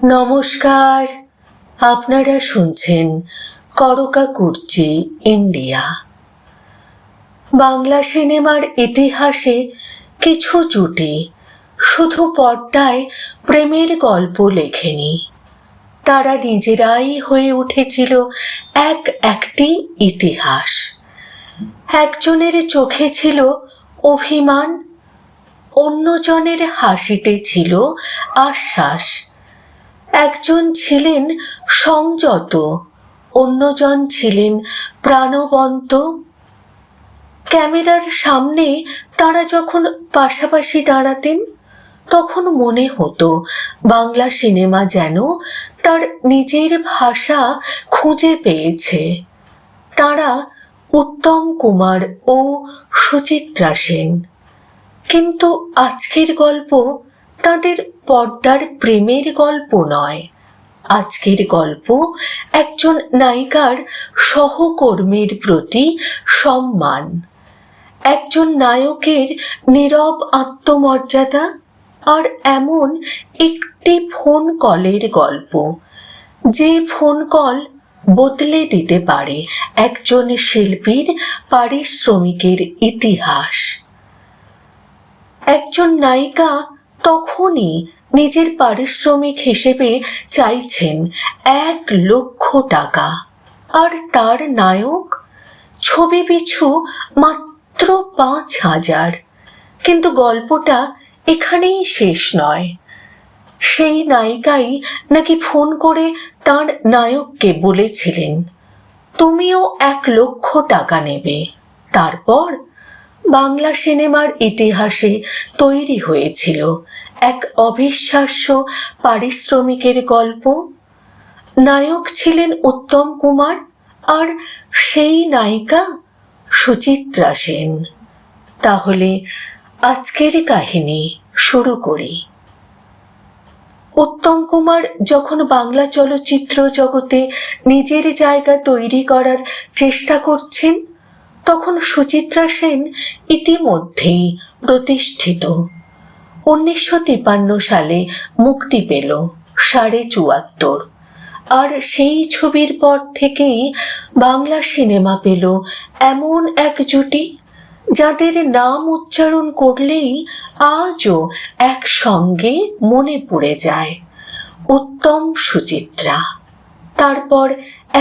নমস্কার, আপনারা শুনছেন করকা কুর্চি ইন্ডিয়া। বাংলা সিনেমার ইতিহাসে কিছু জুটি শুধু পর্দায় প্রেমের গল্প লেখেনি, তারা নিজেরাই হয়ে উঠেছিল একটি ইতিহাস। একজনের চোখে ছিল অভিমান, অন্যজনের হাসিতে ছিল আশ্বাস। একজন ছিলেন সংযত, অন্যজন ছিলেন প্রাণবন্ত। ক্যামেরার সামনে তারা যখন পাশাপাশি দাঁড়াতেন, তখন মনে হতো বাংলা সিনেমা যেন তার নিজের ভাষা খুঁজে পেয়েছে। তারা উত্তম কুমার ও সুচিত্রা সেন। কিন্তু আজকের গল্প তাদের পর্দার প্রেমের গল্প নয়। আজকের গল্প একজন নায়িকার সহকর্মীর প্রতি সম্মান, একজন নায়কের নীরব আত্মমর্যাদা, আর এমন একটি ফোন কলের গল্প, যে ফোন কল বদলে দিতে পারে একজন শিল্পীর পারিশ্রমিকের ইতিহাস। একজন নায়িকা তখনই নিজের পারিশ্রমিক হিসেবে চাইছেন 1,00,000 টাকা, আর তার নায়ক ছবি পিছু মাত্র 5,000। কিন্তু গল্পটা এখানেই শেষ নয়। সেই নায়িকাই নাকি ফোন করে তার নায়ককে বলেছিলেন, তুমিও 1,00,000 টাকা নেবে। তারপর বাংলা সিনেমার ইতিহাসে তৈরি হয়েছিল এক অবিশ্বাস্য পারিশ্রমিকের গল্প। নায়ক ছিলেন উত্তম কুমার, আর সেই নায়িকা সুচিত্রা সেন। তাহলে আজকের কাহিনী শুরু করি। উত্তম কুমার যখন বাংলা চলচ্চিত্র জগতে নিজের জায়গা তৈরি করার চেষ্টা করছেন, তখন সুচিত্রা সেন ইতিমধ্যেই প্রতিষ্ঠিত। 1953 সালে মুক্তি পেল 74.5, আর সেই ছবির পর থেকেই বাংলা সিনেমা পেল এমন এক জুটি যাদের নাম উচ্চারণ করলেই আজও একসঙ্গে মনে পড়ে যায়, উত্তম সুচিত্রা। তারপর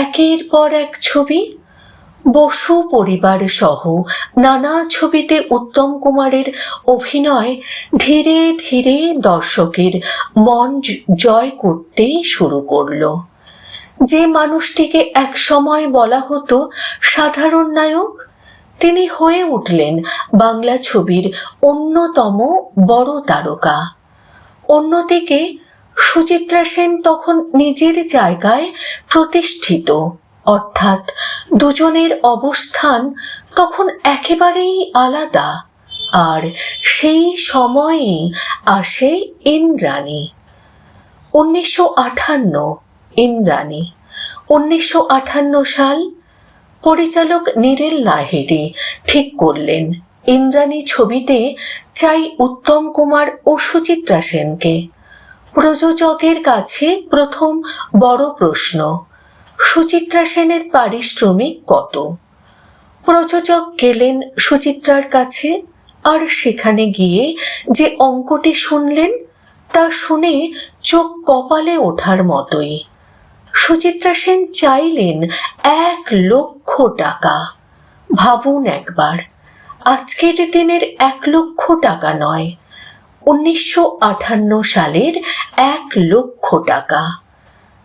একের পর এক ছবি, বসু পরিবার সহ নানা ছবিতে উত্তম কুমারের অভিনয় ধীরে ধীরে দর্শকের মন জয় করতে শুরু করলো। যে মানুষটিকে একসময় বলা হতো সাধারণ নায়ক, তিনি হয়ে উঠলেন বাংলা ছবির অন্যতম বড় তারকা। অন্যদিকে সুচিত্রা সেন তখন নিজের জায়গায় প্রতিষ্ঠিত, অর্থাৎ দুজনের অবস্থান তখন একেবারেই আলাদা। আর সেই সময়েই আসে ইন্দ্রাণী। 1958 ইন্দ্রাণী। 1958 সাল। পরিচালক নীরেল লাহিড়ী ঠিক করলেন ইন্দ্রাণী ছবিতে চাই উত্তম কুমার ও সুচিত্রা সেনকে। প্রযোজকের কাছে প্রথম বড় প্রশ্ন, সুচিত্রা সেনের পারিশ্রমিক কত? প্রযোজক গেলেন সুচিত্রার কাছে, আর সেখানে গিয়ে যে অঙ্কটি শুনলেন তা শুনে চোখ কপালে ওঠার মতোই। সুচিত্রা সেন চাইলেন 1,00,000 টাকা। ভাবুন একবার, আজকের দিনের 1,00,000 টাকা নয়, 1958 সালের 1,00,000 টাকা।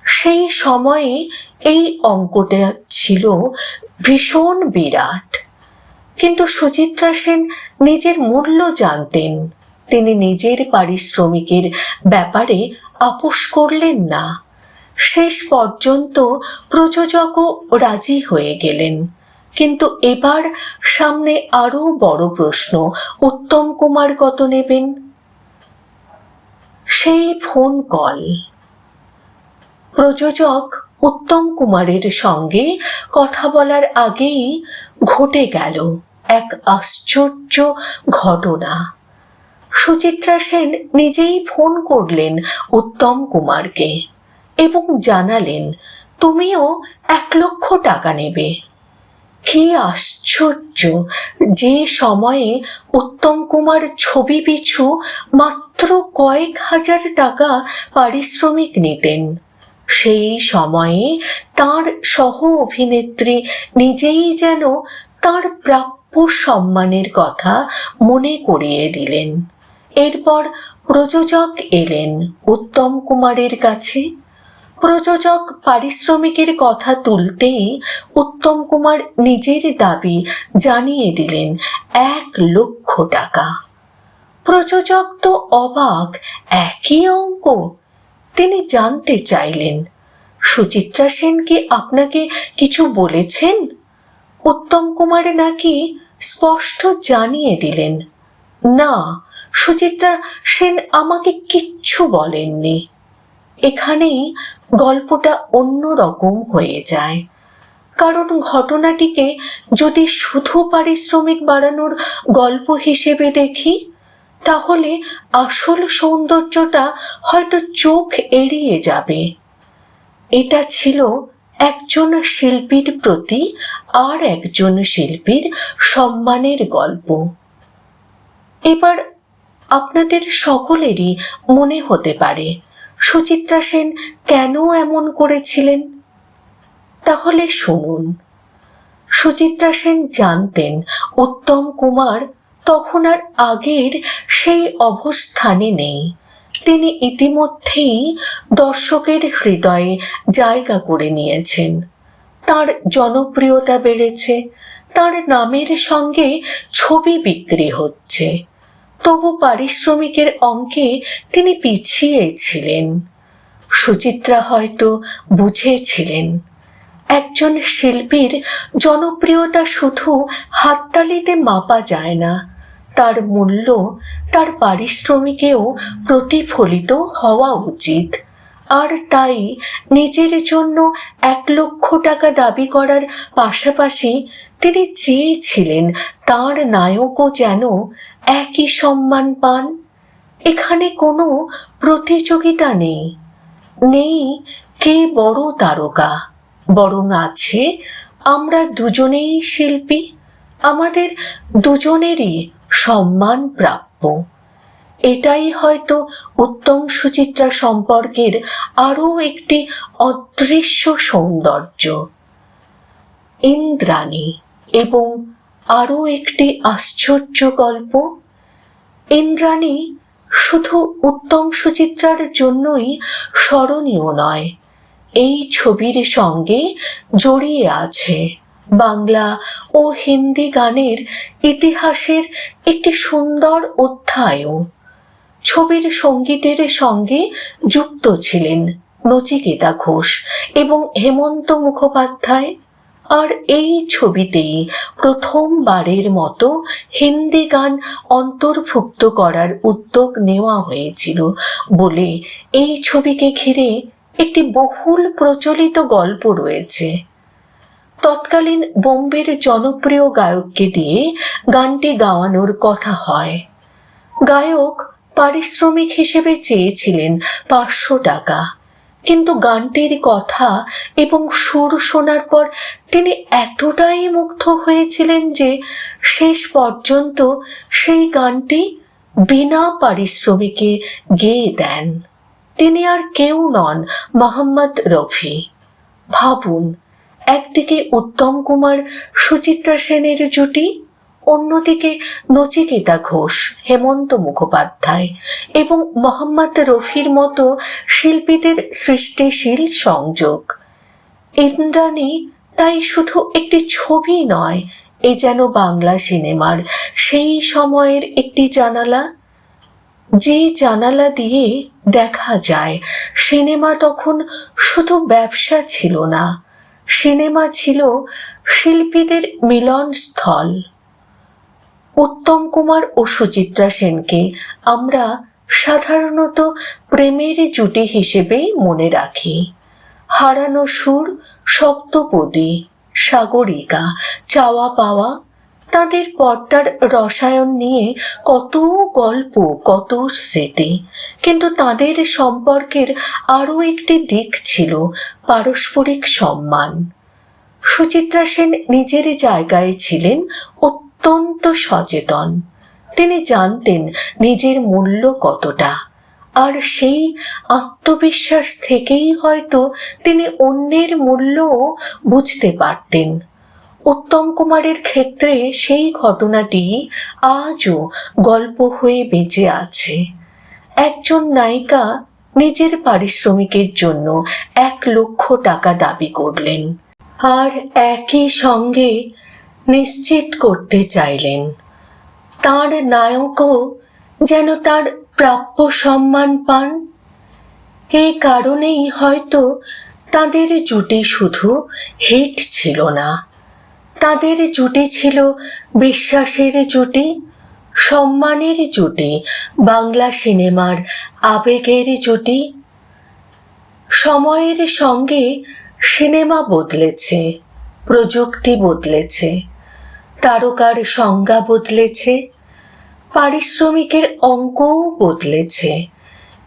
সেই সময়ে এই অঙ্কটা ছিল ভীষণ বিরাট। কিন্তু সুচিত্রা সেন নিজের মূল্য জানতেন। তিনি নিজের পারিশ্রমিকের ব্যাপারে আপোষ করলেন না। শেষ পর্যন্ত প্রযোজকও রাজি হয়ে গেলেন। কিন্তু এবার সামনে আরো বড় প্রশ্ন, উত্তম কুমার কত নেবেন? সেই ফোন কল। প্রযোজক উত্তম কুমারের সঙ্গে কথা বলার আগেই ঘটে গেল এক আশ্চর্য ঘটনা। সুচিত্রা সেন নিজেই ফোন করলেন উত্তম কুমারকে এবং জানালেন, তুমিও 1,00,000 টাকা নেবে। কি আশ্চর্য, যে সময়ে উত্তম কুমার ছবি পিছু মাত্র কয়েক হাজার টাকা পারিশ্রমিক নিতেন, সেই সময়ে তাঁর সহ অভিনেত্রী নিজেই যেন তাঁর প্রাপ্য সম্মানের কথা মনে করিয়ে দিলেন। এরপর প্রযোজক এলেন উত্তম কুমারের কাছে। প্রযোজক পারিশ্রমিকের কথা তুলতেই উত্তম কুমার নিজের দাবি জানিয়ে দিলেন 1,00,000 টাকা। প্রযোজক তো অবাক, একই অঙ্ক। তিনি জানতে চাইলেন, সুচিত্রা সেন কি আপনাকে কিছু বলেছেন? উত্তম কুমার নাকি স্পষ্ট জানিয়ে দিলেন, না, সুচিত্রা সেন আমাকে কিচ্ছু বলেননি। এখানেই গল্পটা অন্যরকম হয়ে যায়, কারণ ঘটনাটিকে যদি শুধু পারিশ্রমিক বাড়ানোর গল্প হিসেবে দেখি, তাহলে আসল সৌন্দর্যটা হয়তো চোখ এড়িয়ে যাবে। এটা ছিল একজন শিল্পীর প্রতি আর একজন শিল্পীর সম্মানের গল্প। এবার আপনাদের সকলেরই মনে হতে পারে সুচিত্রা সেন কেন এমন করেছিলেন। তাহলে শুনুন। সুচিত্রা সেন জানতেন উত্তম কুমার তখন আর আগের সেই অবস্থানে নেই। তিনি ইতিমধ্যেই দর্শকের হৃদয়ে জায়গা করে নিয়েছেন। তার জনপ্রিয়তা বেড়েছে, তার নামের সঙ্গে ছবি বিক্রি হচ্ছে। তবু পারিশ্রমিকের অঙ্কে তিনি পিছিয়ে ছিলেন। সুচিত্রা হয়তো বুঝেছিলেন, একজন শিল্পীর জনপ্রিয়তা শুধু হাততালিতে মাপা যায় না, তার মূল্য তার পারিশ্রমিকেও প্রতিফলিত হওয়া উচিত। আর তাই নিজের জন্য 1,00,000 টাকা দাবি করার পাশাপাশি তিনি চেয়েছিলেন তাঁর নায়কও যেন একই সম্মান পান। এখানে কোনো প্রতিযোগিতা নেই, নেই কে বড় তারকা, বরং আছে আমরা দুজনেই শিল্পী, আমাদের দুজনেরই সম্মান প্রাপ্য। এটাই হয়তো উত্তম সুচিত্রা সম্পর্কের আরও একটি অদৃশ্য সৌন্দর্য। ইন্দ্রাণী এবং আরও একটি আশ্চর্য গল্প। ইন্দ্রাণী শুধু উত্তম সুচিত্রার জন্যই স্মরণীয় নয়, এই ছবির সঙ্গে জড়িয়ে আছে বাংলা ও হিন্দি গানের ইতিহাসের একটি সুন্দর অধ্যায়ও। ছবির সঙ্গীতের সঙ্গে যুক্ত ছিলেন নচিকেতা ঘোষ এবং হেমন্ত মুখোপাধ্যায়। আর এই ছবিতেই প্রথমবারের মতো হিন্দি গান অন্তর্ভুক্ত করার উদ্যোগ নেওয়া হয়েছিল বলে এই ছবিকে ঘিরে একটি বহুল প্রচলিত গল্প রয়েছে। তৎকালীন বোম্বের জনপ্রিয় গায়ককে দিয়ে গানটি গাওয়ানোর কথা হয়। গায়ক পারিশ্রমিক হিসেবে চেয়েছিলেন 500 টাকা, কিন্তু গানটির কথা এবং সুর শোনার পর তিনি এতটাই মুগ্ধ হয়েছিলেন যে শেষ পর্যন্ত সেই গানটি বিনা পারিশ্রমিকে গেয়ে দেন। তিনি আর কেউ নন, মোহাম্মদ রফি। ভাবুন, একদিকে উত্তম কুমার সুচিত্রা সেনের জুটি, অন্যদিকে নচিকেতা ঘোষ, হেমন্ত মুখোপাধ্যায় এবং মোহাম্মদ রফির মতো শিল্পীদের সৃষ্টিশীল সংযোগ। ইন্দ্রাণী তাই শুধু একটি ছবি নয়, এ যেন বাংলা সিনেমার সেই সময়ের একটি জানালা, যে জানালা দিয়ে দেখা যায় সিনেমা তখন শুধু ব্যবসা ছিল না, সিনেমা ছিল শিল্পীদের মিলনস্থল। উত্তম কুমার ও সুচিত্রা সেনকে আমরা সাধারণত প্রেমের জুটি হিসেবেই মনে রাখি। হারানো সুর, সপ্তপদী, সাগরিকা, চাওয়া পাওয়া, তাদের পর্দার রসায়ন নিয়ে কত গল্প, কত স্মৃতি, কিন্তু তাদের সম্পর্কের আরও একটি দিক ছিল পারস্পরিক সম্মান। সুচিত্রা সেন নিজের জায়গায় ছিলেন অত্যন্ত সচেতন। তিনি জানতেন নিজের মূল্য কতটা, আর সেই আত্মবিশ্বাস থেকেই হয়তো তিনি অন্যের মূল্যও বুঝতে পারতেন। উত্তম কুমারের ক্ষেত্রে সেই ঘটনাটি আজও গল্প হয়ে বেঁচে আছে। একজন নায়িকা নিজের পারিশ্রমিকের জন্য 1,00,000 টাকা দাবি করলেন, আর একই সঙ্গে নিশ্চিত করতে চাইলেন তার নায়কও যেন তার প্রাপ্য সম্মান পান। এই কারণেই হয়তো তাদের জুটি শুধু হিট ছিল না, তাদের জুটি ছিল বিশ্বাসের জুটি, সম্মানের জুটি, বাংলা সিনেমার আবেগের জুটি। সময়ের সঙ্গে সিনেমা বদলেছে, প্রযুক্তি বদলেছে, তারকার সংজ্ঞা বদলেছে, পারিশ্রমিকের অঙ্কও বদলেছে,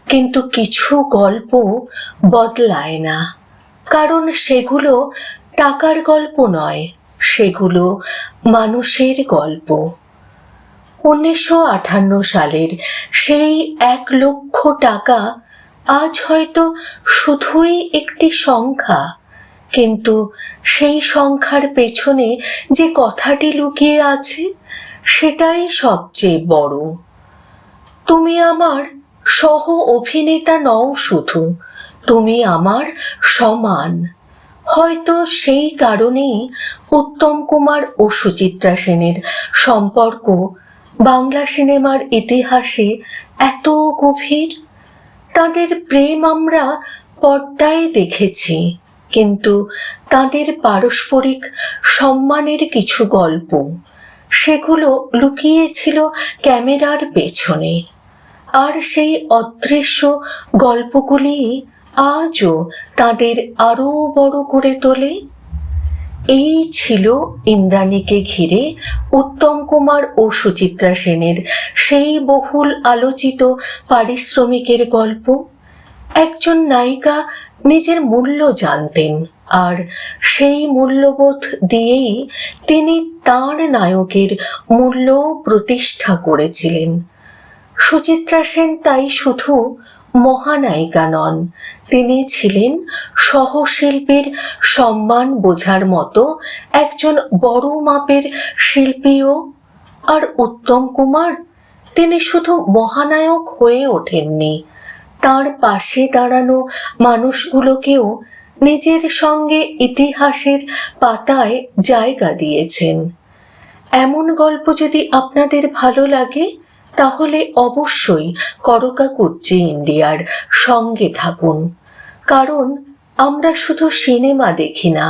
কিন্তু কিছু গল্প বদলায় না, কারণ সেগুলো টাকার গল্প নয়, সেগুলো মানুষের গল্প। 1958 সালের সেই 1,00,000 টাকা আজ হয়তো শুধুই একটি সংখ্যা, কিন্তু সেই সংখ্যার পেছনে যে কথাটি লুকিয়ে আছে সেটাই সবচেয়ে বড়। তুমি আমার সহ অভিনেতা নও শুধু, তুমি আমার সমান। হয়তো সেই কারণেই উত্তম কুমার ও সুচিত্রা সেনের সম্পর্ক বাংলা সিনেমার ইতিহাসে এত গভীর। তাদের প্রেম আমরা পর্দায় দেখেছি, কিন্তু তাদের পারস্পরিক সম্মানের কিছু গল্প, সেগুলো লুকিয়েছিল ক্যামেরার পেছনে। আর সেই অদৃশ্য গল্পগুলি আজও তাদের আরও বড় করে তোলে। এই ছিল ইন্দ্রাণীকে ঘিরে উত্তম কুমার ও সুচিত্রা সেনের সেই বহুল আলোচিত পারিশ্রমিকের গল্প। একজন নায়িকা নিজের মূল্য জানতেন, আর সেই মূল্যবোধ দিয়েই তিনি তাঁর নায়কের মূল্য প্রতিষ্ঠা করেছিলেন। সুচিত্রা সেন তাই শুধু মহানায়িকা নন, তিনি ছিলেন সহশিল্পীর সম্মান বোঝার মতো একজন বড় মাপের শিল্পীও। আর উত্তম কুমার, তিনি শুধু মহানায়ক হয়ে ওঠেননি, তার পাশে দাঁড়ানো মানুষগুলোকেও নিজের সঙ্গে ইতিহাসের পাতায় জায়গা দিয়েছেন। এমন গল্প যদি আপনাদের ভালো লাগে তাহলে অবশ্যই করকাকুর্চি ইন্ডিয়ার সঙ্গে থাকুন, কারণ আমরা শুধু সিনেমা দেখি না,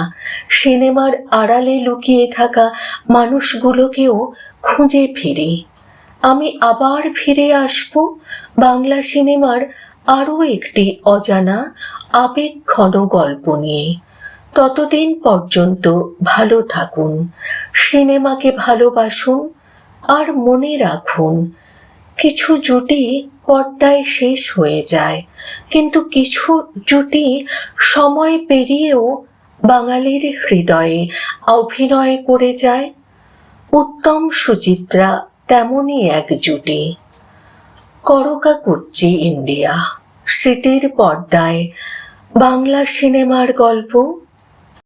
সিনেমার আড়ালে লুকিয়ে থাকা মানুষগুলোকেও খুঁজে ফিরি। আমি আবার ফিরে আসব বাংলা সিনেমার আরও একটি অজানা আবেগঘন গল্প নিয়ে। ততদিন পর্যন্ত ভালো থাকুন, সিনেমাকে ভালোবাসুন, আর মনে রাখুন, কিছু জুটি পর্দায় শেষ হয়ে যায়, কিন্তু কিছু জুটি সময় পেরিয়েও বাঙালির হৃদয়ে অভিনয় করে যায়। উত্তম সুচিত্রা তেমনই এক জুটি। করকাকুর্চি ইন্ডিয়া, স্মৃতির পর্দায় বাংলা সিনেমার গল্প।